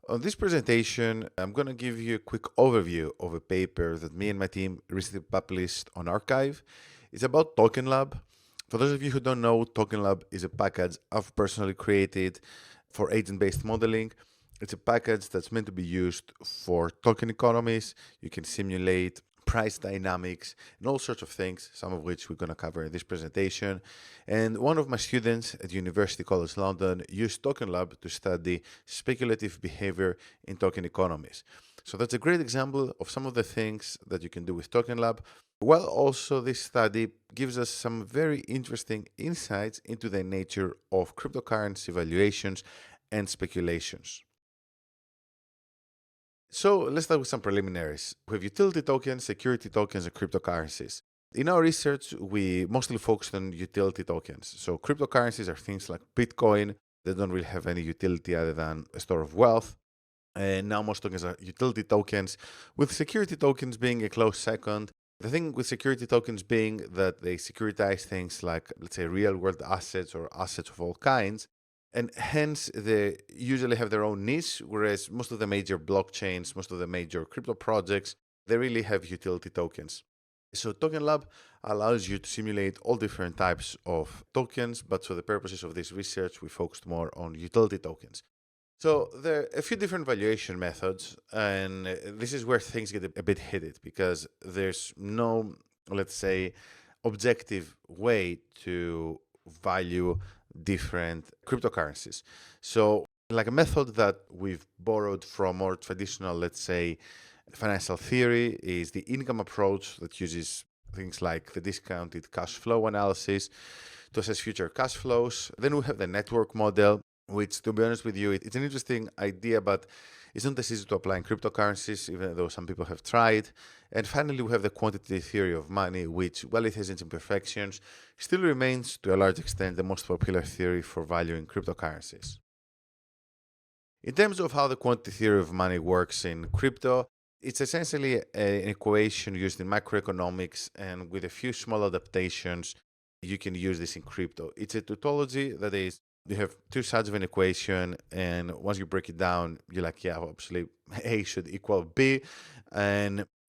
On this presentation, I'm going to give you a quick overview of a paper that me and my team recently published on Archive. It's about TokenLab. For those of you who don't know, TokenLab is a package I've personally created for agent-based modeling. It's a package that's meant to be used for token economies. You can simulate price dynamics and all sorts of things, some of which we're going to cover in this presentation. And one of my students at University College London used TokenLab to study speculative behavior in token economies. So that's a great example of some of the things that you can do with TokenLab. Well, also this study gives us some very interesting insights into the nature of cryptocurrency valuations and speculations. So let's start with some preliminaries. We have utility tokens, security tokens, and cryptocurrencies. In our research, we mostly focused on utility tokens. So cryptocurrencies are things like Bitcoin. They don't really have any utility other than a store of wealth. And now most tokens are utility tokens, with security tokens being a close second. The thing with security tokens being that they securitize things like, let's say, real world assets or assets of all kinds. And hence, they usually have their own niche, whereas most of the major blockchains, most of the major crypto projects, they really have utility tokens. So TokenLab allows you to simulate all different types of tokens, but for the purposes of this research, we focused more on utility tokens. So there are a few different valuation methods, and this is where things get a bit heated because there's no, let's say, objective way to value different cryptocurrencies. So, like a method that we've borrowed from more traditional, let's say, financial theory is the income approach that uses things like the discounted cash flow analysis to assess future cash flows. Then we have the network model, which, to be honest with you, it's an interesting idea, but it's not as easy to apply in cryptocurrencies, even though some people have tried. And finally, we have the quantitative theory of money, which, while it has its imperfections, still remains, to a large extent, the most popular theory for valuing cryptocurrencies. In terms of how the quantitative theory of money works in crypto, it's essentially an equation used in macroeconomics, and with a few small adaptations, you can use this in crypto. It's a tautology that is, you have two sides of an equation, and once you break it down, you're like, yeah, obviously A should equal B.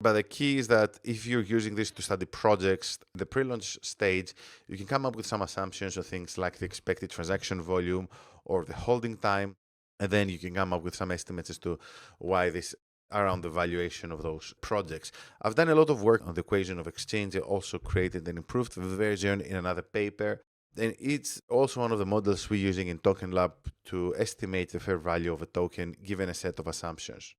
But the key is that if you're using this to study projects, the pre-launch stage, you can come up with some assumptions of things like the expected transaction volume or the holding time, and then you can come up with some estimates as to why this around the valuation of those projects. I've done a lot of work on the equation of exchange. I also created an improved version in another paper. And it's also one of the models we're using in TokenLab to estimate the fair value of a token given a set of assumptions.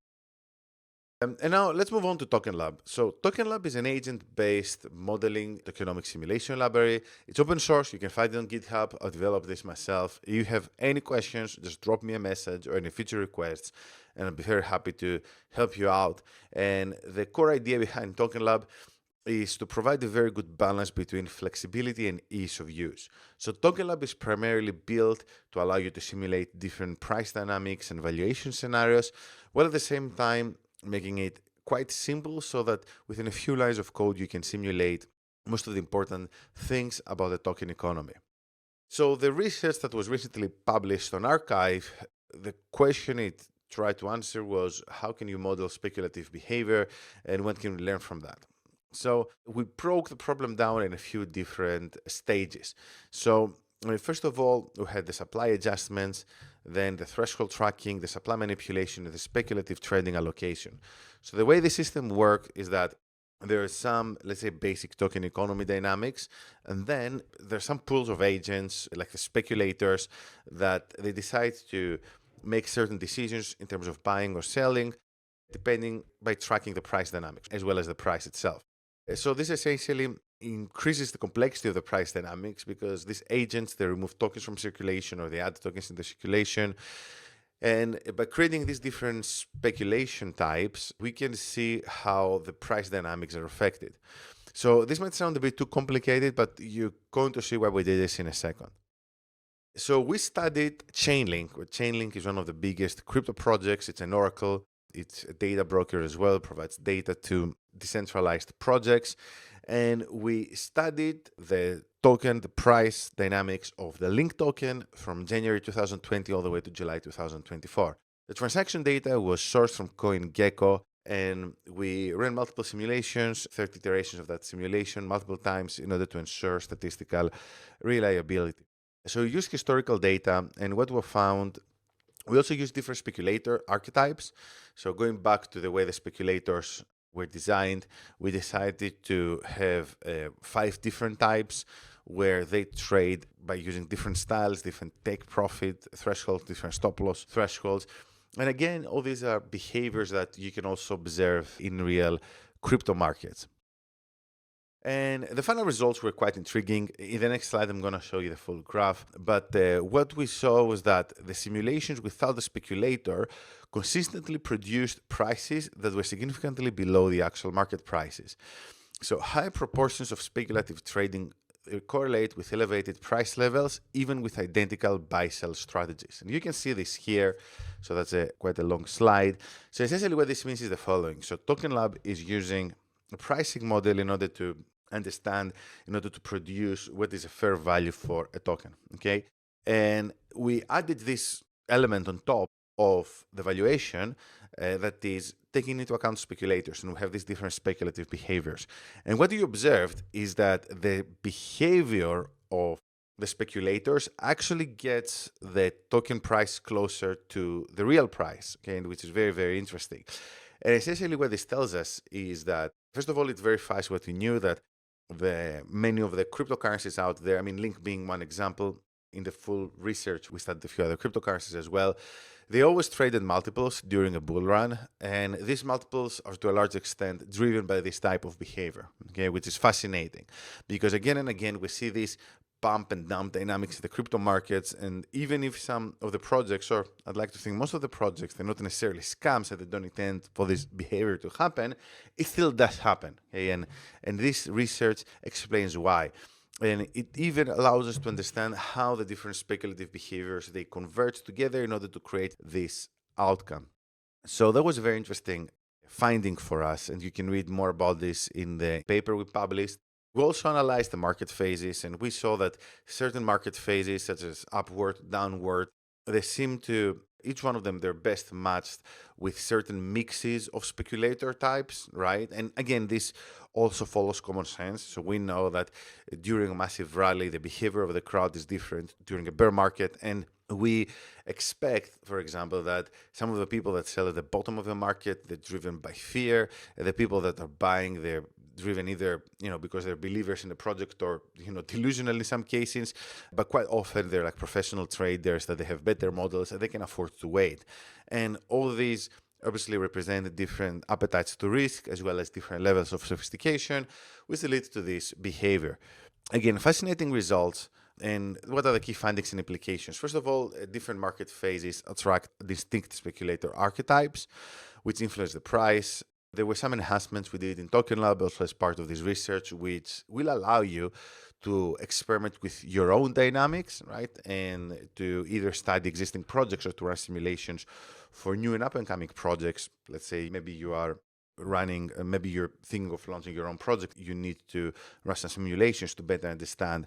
And now let's move on to TokenLab. So TokenLab is an agent-based modeling tokenomics simulation library. It's open source. You can find it on GitHub. I've developed this myself. If you have any questions, just drop me a message or any feature requests, and I'll be very happy to help you out. And the core idea behind TokenLab is to provide a very good balance between flexibility and ease of use. So TokenLab is primarily built to allow you to simulate different price dynamics and valuation scenarios, while at the same time making it quite simple so that within a few lines of code you can simulate most of the important things about the token economy. So the research that was recently published on Archive, the question it tried to answer was, how can you model speculative behavior and what can we learn from that? So we broke the problem down in a few different stages. So first of all, we had the supply adjustments, then the threshold tracking, the supply manipulation, and the speculative trading allocation. So the way the system works is that there are some, let's say, basic token economy dynamics, and then there's some pools of agents, like the speculators, that they decide to make certain decisions in terms of buying or selling, depending by tracking the price dynamics, as well as the price itself. So this essentially increases the complexity of the price dynamics because these agents, they remove tokens from circulation or they add tokens into circulation. And by creating these different speculation types, we can see how the price dynamics are affected. So this might sound a bit too complicated, but you're going to see why we did this in a second. So we studied Chainlink. Chainlink is one of the biggest crypto projects. It's an oracle. It's a data broker as well, provides data to decentralized projects. And we studied the token, the price dynamics of the Link token from January 2020 all the way to July 2024. The transaction data was sourced from CoinGecko, and we ran multiple simulations, 30 iterations of that simulation, multiple times in order to ensure statistical reliability. So we used historical data, and what we found, we also used different speculator archetypes. So going back to the way the speculators were designed, we decided to have 5 different types where they trade by using different styles, different take profit thresholds, different stop loss thresholds. And again, all these are behaviors that you can also observe in real crypto markets. And the final results were quite intriguing. In the next slide, I'm going to show you the full graph. But what we saw was that the simulations without the speculator consistently produced prices that were significantly below the actual market prices. So high proportions of speculative trading correlate with elevated price levels, even with identical buy-sell strategies. And you can see this here. So that's quite a long slide. So essentially what this means is the following. So TokenLab is using a pricing model in order to understand, in order to produce what is a fair value for a token, okay? And we added this element on top of the valuation that is taking into account speculators, and we have these different speculative behaviors. And what you observed is that the behavior of the speculators actually gets the token price closer to the real price, okay, which is very, very interesting. And essentially what this tells us is that, first of all, it verifies what we knew, that many of the cryptocurrencies out there, I mean, Link being one example, in the full research, we studied a few other cryptocurrencies as well. They always traded multiples during a bull run, and these multiples are to a large extent driven by this type of behavior, okay, which is fascinating because again and again we see these pump and dump dynamics in the crypto markets. And even if some of the projects, or I'd like to think most of the projects, they're not necessarily scams and they don't intend for this behavior to happen, it still does happen. Okay? And this research explains why. And it even allows us to understand how the different speculative behaviors, they converge together in order to create this outcome. So that was a very interesting finding for us, and you can read more about this in the paper we published. We also analyzed the market phases, and we saw that certain market phases, such as upward, downward, they seem to, each one of them, they're best matched with certain mixes of speculator types, right? And again, this also follows common sense. So we know that during a massive rally, the behavior of the crowd is different during a bear market. And we expect, for example, that some of the people that sell at the bottom of the market, they're driven by fear. And the people that are buying, they're driven either, because they're believers in the project or, delusional in some cases, but quite often they're like professional traders that they have better models and they can afford to wait. And all these obviously represent different appetites to risk as well as different levels of sophistication, which leads to this behavior. Again, fascinating results. And what are the key findings and implications? First of all, different market phases attract distinct speculator archetypes, which influence the price. There were some enhancements we did in TokenLab also as part of this research, which will allow you to experiment with your own dynamics, right? And to either study existing projects or to run simulations for new and up-and-coming projects. Let's say maybe you are running, maybe you're thinking of launching your own project. You need to run some simulations to better understand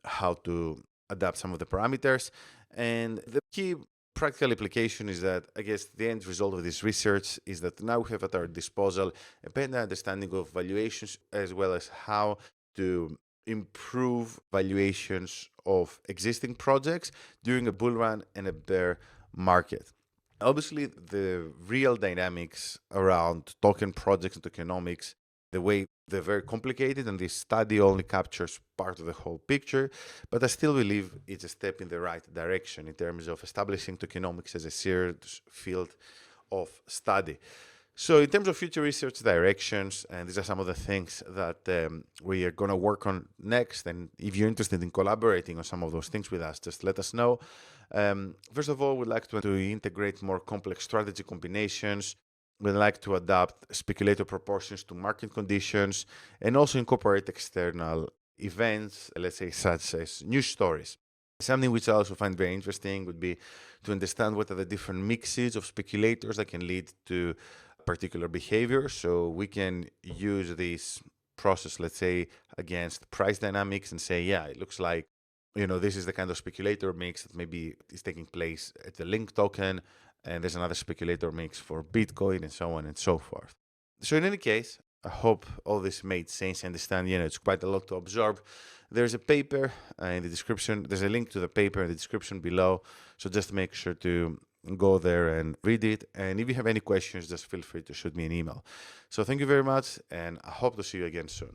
how to adapt some of the parameters. And the key practical application is that, I guess, the end result of this research is that now we have at our disposal a better understanding of valuations as well as how to improve valuations of existing projects during a bull run and a bear market. Obviously, the real dynamics around token projects and tokenomics, the way they're very complicated, and this study only captures part of the whole picture, but I still believe it's a step in the right direction in terms of establishing tokenomics as a serious field of study. So in terms of future research directions, and these are some of the things that we are going to work on next, and if you're interested in collaborating on some of those things with us, just let us know. First of all, we'd like to integrate more complex strategy combinations. We'd like to adapt speculator proportions to market conditions and also incorporate external events, let's say, such as news stories. Something which I also find very interesting would be to understand what are the different mixes of speculators that can lead to particular behavior. So we can use this process, let's say, against price dynamics and say, yeah, it looks like, this is the kind of speculator mix that maybe is taking place at the Link token. and there's another speculator mix for Bitcoin, and so on and so forth. So in any case, I hope all this made sense. I understand, it's quite a lot to absorb. There's a paper in the description. There's a link to the paper in the description below. So just make sure to go there and read it. And if you have any questions, just feel free to shoot me an email. So thank you very much, and I hope to see you again soon.